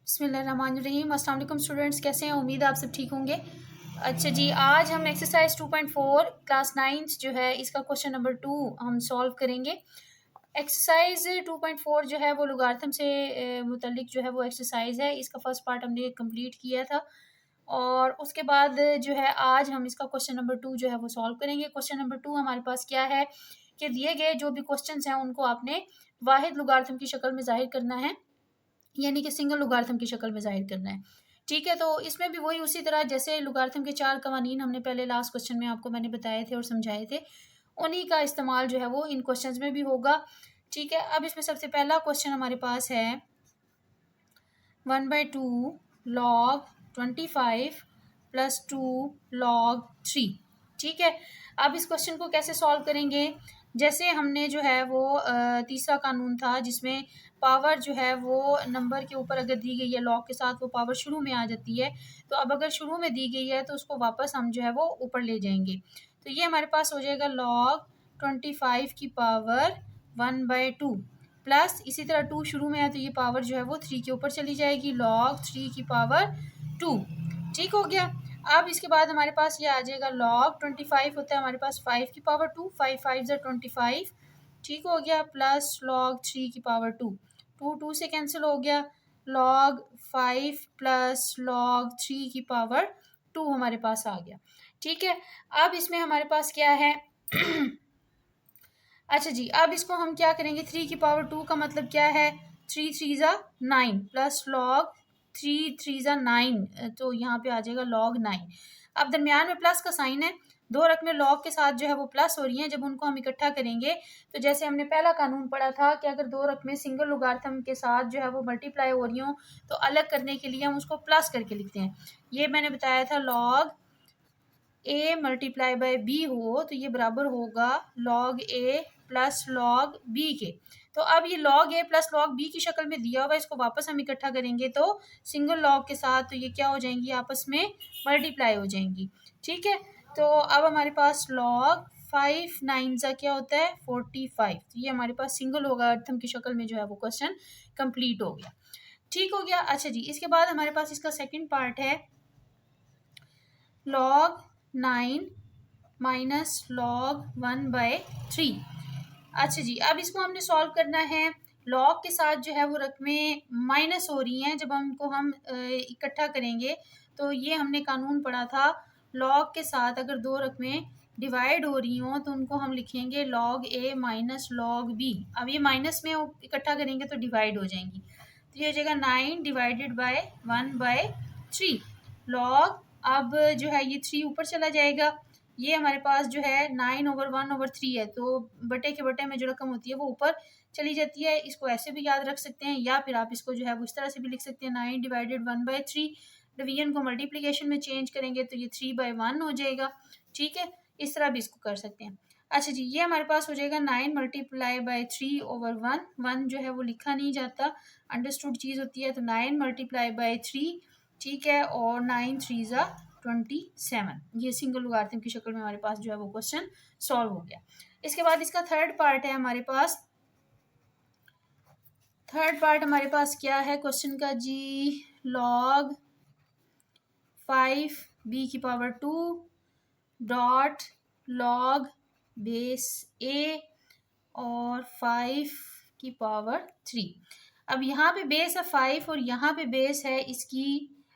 बिस्मिल्लाहिर्रहमानिर्रहीम। अस्सलाम वालेकुम स्टूडेंट्स, कैसे हैं? उम्मीद है आप सब ठीक होंगे। अच्छा जी, आज हम एक्सरसाइज 2.4 क्लास 9 जो है इसका क्वेश्चन नंबर 2 हम सॉल्व करेंगे। एक्सरसाइज 2.4 जो है वो लॉगरिथम से मुतल्लिक जो है वो एक्सरसाइज है। इसका फर्स्ट पार्ट हमने कंप्लीट किया था और उसके बाद जो है आज हम इसका क्वेश्चन नंबर 2 जो है वो सॉल्व करेंगे। क्वेश्चन नंबर 2 हमारे पास क्या है कि दिए गए जो भी क्वेश्चंस हैं उनको आपने वाहिद लॉगरिथम की शक्ल में ज़ाहिर करना है, यानी कि सिंगल लॉगरिथम की शक्ल में ज़ाहिर करना है। ठीक है, तो इसमें भी वही उसी तरह जैसे लॉगरिथम के 4 कवानीन हमने पहले लास्ट क्वेश्चन में आपको मैंने बताए थे और समझाए थे, उन्हीं का इस्तेमाल जो है वो इन क्वेश्चंस में भी होगा। ठीक है, अब इसमें सबसे पहला क्वेश्चन हमारे पास है 1/2 log 25 प्लस 2 log 3। ठीक है, अब इस क्वेश्चन को कैसे सॉल्व करेंगे? जैसे हमने जो है वो तीसरा कानून था जिसमें पावर जो है वो नंबर के ऊपर अगर दी गई है लॉग के साथ, वो पावर शुरू में आ जाती है। तो अब अगर शुरू में दी गई है तो उसको वापस हम जो है वो ऊपर ले जाएंगे। तो ये हमारे पास हो जाएगा log 25 की पावर 1/2 प्लस इसी तरह 2 शुरू में है तो ये पावर जो है वो 3 के ऊपर चली जाएगी, log 3 की पावर 2। ठीक हो गया। अब इसके बाद हमारे पास ये आ जाएगा log 25 होता है हमारे पास 5 की पावर 2, 5 5 ज़ा 25। ठीक हो गया, प्लस log 3 की पावर 2, 2 2 से कैंसिल हो गया, log 5 प्लस log 3 की पावर 2 हमारे पास आ गया। ठीक है, अब इसमें हमारे पास क्या है अच्छा जी, अब इसको हम क्या करेंगे, 3 की पावर 2 का मतलब क्या है, 3 3 ज़ा 9 प्लस log 3 3 ज़ा 9, तो यहाँ पे आ जाएगा log 9। अब दरमियान में प्लस का साइन है, दो रकमें log के साथ जो है वो प्लस हो रही हैं। जब उनको हम इकट्ठा करेंगे तो जैसे हमने पहला कानून पढ़ा था कि अगर दो रकमें सिंगल लॉगरिथम के साथ जो है वो मल्टीप्लाई हो रही हों तो अलग करने के लिए हम उसको प्लस करके लिखते हैं। ये मैंने बताया था log a multiply by b हो तो ये बराबर होगा log a plus log b के। तो अब ये log a plus log b की शक्ल में दिया हुआ है, इसको वापस हम इकट्ठा करेंगे तो सिंगल log के साथ तो ये क्या हो जाएंगी, आपस में मल्टीप्लाई हो जाएंगी। ठीक है, तो अब हमारे पास log 5 9 ज़ा क्या होता है 45। तो ये हमारे पास सिंगल लॉगरिथम की शक्ल में जो है वो क्वेश्चन कंप्लीट हो गया। ठीक हो गया। अच्छा जी, इसके बाद हमारे पास इसका सेकंड पार्ट है log 9 माइनस log 1/3। अच्छा जी, अब इसको हमने सॉल्व करना है। log के साथ जो है वो रकमें माइनस हो रही हैं, जब हमको हम इकट्ठा करेंगे तो ये हमने कानून पढ़ा था, log के साथ अगर दो रकमें डिवाइड हो रही हों तो उनको हम लिखेंगे log a minus log b। अब ये माइनस में इकट्ठा करेंगे तो डिवाइड हो जाएंगी, तो ये हो जाएगा 9 डिवाइडेड बाय 1/3 log। अब जो है ये 3 ऊपर चला जाएगा, ये हमारे पास जो है 9/1/3 है, तो बटे के बटे में जो रकम होती है वो ऊपर चली जाती है। इसको ऐसे भी याद रख सकते हैं या फिर आप इसको जो है वो इस तरह से भी लिख सकते हैं, 9 डिवाइडेड 1/3। डिवीजन को मल्टीप्लिकेशन में चेंज करेंगे तो ये 3/1 हो जाएगा। ठीक है, इस तरह भी इसको कर सकते हैं। अच्छा जी, ये हमारे पास हो जाएगा 9 मल्टीप्लाई बाय 3/1। 1 जो है वो लिखा नहीं जाता, अंडरस्टूड चीज़ होती है, तो 9 मल्टीप्लाई बाय 3। ठीक है, और 9 3 ज़ा 27। ये सिंगल लॉगरिथम की शक्ल में हमारे पास जो है वो क्वेश्चन सॉल्व हो गया। इसके बाद इसका थर्ड पार्ट है हमारे पास। थर्ड पार्ट हमारे पास क्या है क्वेश्चन का जी, log 5 b की power 2 dot log base a और 5 की पावर 3। अब यहाँ पे बेस है 5 और यहाँ पे बेस है इसकी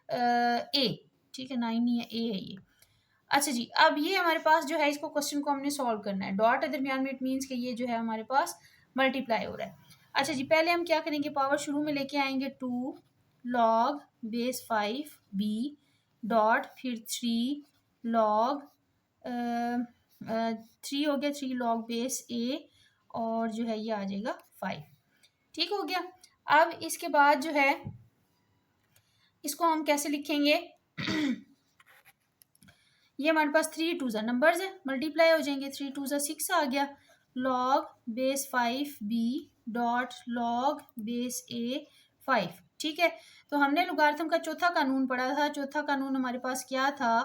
a। ठीक है, 9 नहीं है, a है ये। अच्छा जी, अब ये हमारे पास जो है इसको क्वेश्चन को हमने सॉल्व करना है। डॉट है दरमियान में, इट मीन्स कि ये जो है हमारे पास मल्टीप्लाई हो रहा है। अच्छा जी, पहले हम क्या करेंगे, पावर शुरू में लेके आएंगे 2 log बेस 5 b डॉट फिर 3 log 3 हो गया, 3 log बेस a और जो है ये आ जाएगा 5। ठीक हो गया। अब इसके बाद जो है इसको हम कैसे लिखेंगे ये हमारे पास 3 2 ज़ा नंबर्स है, मल्टीप्लाई हो जाएंगे, 3 2 ज़ा 6 आ गया, log base 5 b dot log base a 5। ठीक है, तो हमने लॉगरिथम का चौथा कानून पढ़ा था। चौथा कानून हमारे पास क्या था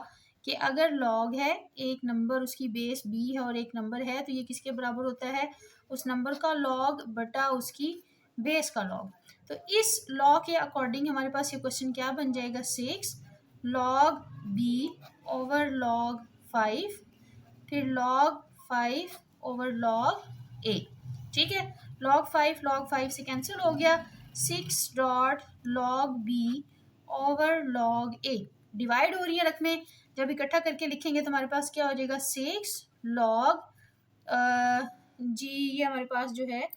कि अगर log है, एक नंबर उसकी बेस b है और एक नंबर है, तो ये किसके बराबर होता है, उस नंबर का log बटा उसकी बेस का लॉग। तो इस लॉ के अकॉर्डिंग हमारे पास ये क्वेश्चन क्या बन जाएगा, 6 log b ओवर log 5, फिर log 5 ओवर log a। ठीक है, log 5 से कैंसिल हो गया, 6 dot log b over log a। Divide हो रही है रकमें, जब इकट्ठा करके लिखेंगे तो हमारे पास क्या हो जाएगा, 6 log जी, ये हमारे पास जो है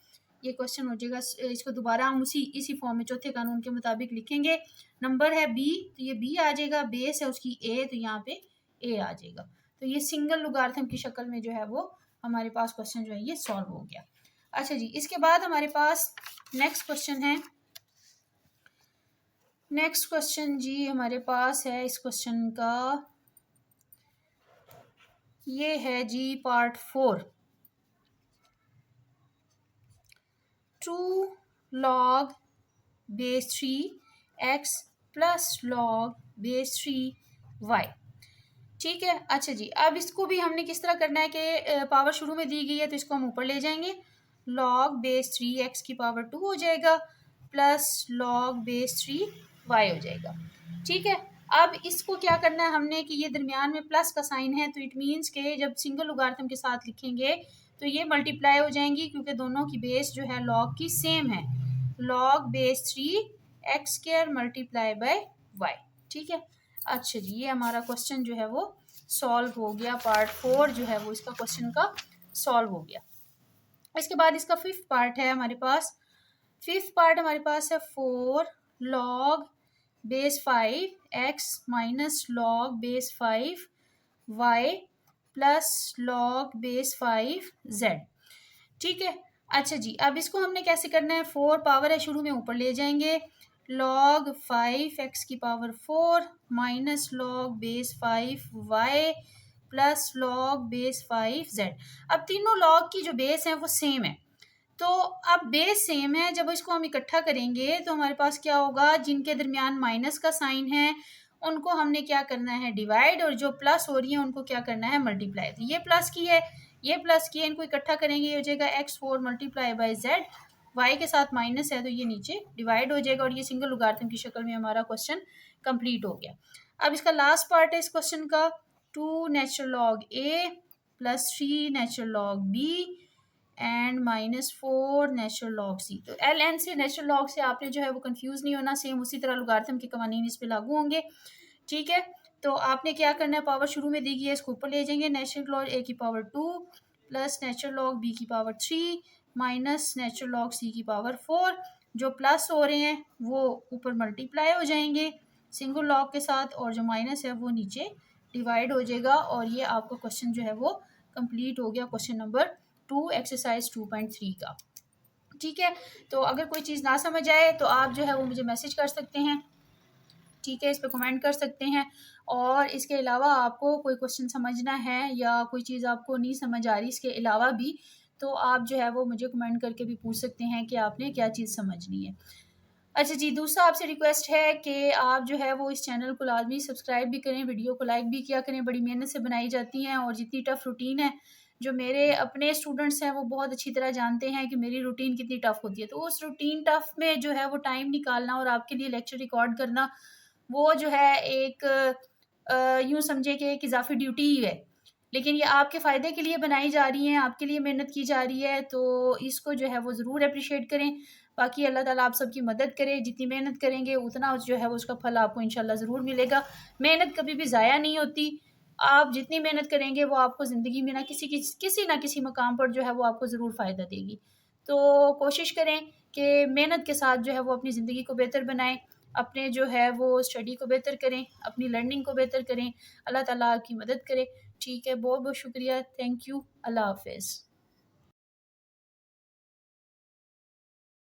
ये क्वेश्चन हो जाएगा। इसको दोबारा हम इसी फॉर्म में चौथे कानून के मुताबिक लिखेंगे। नंबर है बी, तो ये बी आ जाएगा, बेस है उसकी ए, तो यहाँ पे ए आ जाएगा। तो ये सिंगल लॉगरिथम की शक्ल में जो है वो हमारे पास क्वेश्चन जो है ये सॉल्व हो गया। अच्छा जी, इसके बाद हमारे पास नेक्स्ट क्वेश्चन है। नेक्स्ट क्वेश्चन जी हमारे पास है, इस क्वेश्चन का ये है जी part 4। 2 log base 3 x plus log base 3 y। ठीक है, अच्छा जी, अब इसको भी हमने किस तरह करना है कि पावर शुरू में दी गई है तो इसको हम ऊपर ले जाएंगे, log base 3 x की पावर 2 हो जाएगा प्लस log base 3 y हो जाएगा। ठीक है, अब इसको क्या करना है हमने कि ये दरमियान में प्लस का साइन है, तो इट मीन्स के जब सिंगल लॉगरिथम के साथ लिखेंगे तो ये मल्टीप्लाई हो जाएंगी, क्योंकि दोनों की बेस जो है लॉग की सेम है, log base 3 x² multiply by y। ठीक है, अच्छा जी, ये हमारा क्वेश्चन जो है वो सॉल्व हो गया, पार्ट 4 जो है वो इसका क्वेश्चन का सॉल्व हो गया। इसके बाद इसका फिफ्थ पार्ट है हमारे पास। फिफ्थ पार्ट हमारे पास है 4 log base 5 x minus log base 5 y plus log base 5 z। ठीक है, अच्छा जी, अब इसको हमने कैसे करना है, 4 पावर है शुरू में, ऊपर ले जाएंगे, log 5 x की power 4 minus log base 5 y plus log base 5 z। अब तीनों log की जो बेस है वो सेम है, तो अब बेस सेम है, जब इसको हम इकट्ठा करेंगे तो हमारे पास क्या होगा, जिनके दरमियान माइनस का साइन है उनको हमने क्या करना है, डिवाइड, और जो प्लस हो रही है उनको क्या करना है, मल्टीप्लाई। तो ये प्लस की है, ये प्लस की है, इनको इकट्ठा करेंगे, ये हो जाएगा x4 multiply by Z, Y के साथ माइनस है तो ये नीचे डिवाइड हो जाएगा, और ये सिंगल लॉगरिथम की शक्ल में हमारा क्वेश्चन कंप्लीट हो गया। अब इसका लास्ट पार्ट है इस क्वेश्चन का, 2 natural log a plus 3 natural log b and -4 natural log C. तो एल एन से नेचुरल लॉग से आपने जो है वो कंफ्यूज नहीं होना, सेम उसी तरह लॉगरिथम के कवानीन इस पे लागू होंगे। ठीक है, तो आपने क्या करना है, पावर शुरू में दी गई है, इसको ऊपर ले जाएंगे, नेचुरल लॉग ए की power 2 plus natural log b की power 3 minus natural log c की पावर 4। जो प्लस हो रहे हैं वो ऊपर मल्टीप्लाई हो जाएंगे सिंगल लॉग के साथ, और जो माइनस है वो नीचे डिवाइड हो जाएगा, और ये आपका क्वेश्चन जो है वो कंप्लीट हो गया, क्वेश्चन नंबर 2 एक्सरसाइज 2.3 का। ठीक है, तो अगर कोई चीज़ ना समझ आए तो आप जो है वो मुझे मैसेज कर सकते हैं। ठीक है, इस पर कमेंट कर सकते हैं, और इसके अलावा आपको कोई क्वेश्चन समझना है या कोई चीज़ आपको नहीं समझ आ रही इसके अलावा भी, तो आप जो है वो मुझे कमेंट करके भी पूछ सकते हैं कि आपने क्या चीज़ समझनी है। अच्छा जी, दूसरा आपसे रिक्वेस्ट है कि आप जो है वो इस चैनल को लाजमी सब्सक्राइब भी करें, वीडियो को लाइक भी किया करें, बड़ी मेहनत से बनाई जाती हैं, और जितनी टफ़ रूटीन है, जो मेरे अपने स्टूडेंट्स हैं वो बहुत अच्छी तरह जानते हैं कि मेरी रूटीन कितनी टफ़ होती है, तो उस रूटीन टफ़ में जो है वो टाइम निकालना और आपके लिए लेक्चर रिकॉर्ड करना, वो जो है एक यूँ समझे कि एक इजाफी ड्यूटी ही है, लेकिन ये आपके फ़ायदे के लिए बनाई जा रही हैं, आपके लिए मेहनत की जा रही है, तो इसको जो है वो ज़रूर अप्रिशिएट करें। बाकी अल्लाह ताला आप सबकी मदद करे, जितनी मेहनत करेंगे उतना जो है वो उसका फल आपको इंशाल्लाह ज़रूर मिलेगा। मेहनत कभी भी ज़ाया नहीं होती, आप जितनी मेहनत करेंगे वो आपको ज़िंदगी में किसी ना किसी मकाम पर जो है वो आपको ज़रूर फ़ायदा देगी। तो कोशिश करें कि मेहनत के साथ जो है वो अपनी ज़िंदगी को बेहतर बनाएँ, अपने जो है वो स्टडी को बेहतर करें, अपनी लर्निंग को बेहतर करें, अल्लाह ताला आपकी मदद करे। ठीक है, बहुत बहुत शुक्रिया, थैंक यू, अल्लाह हाफ़िज़।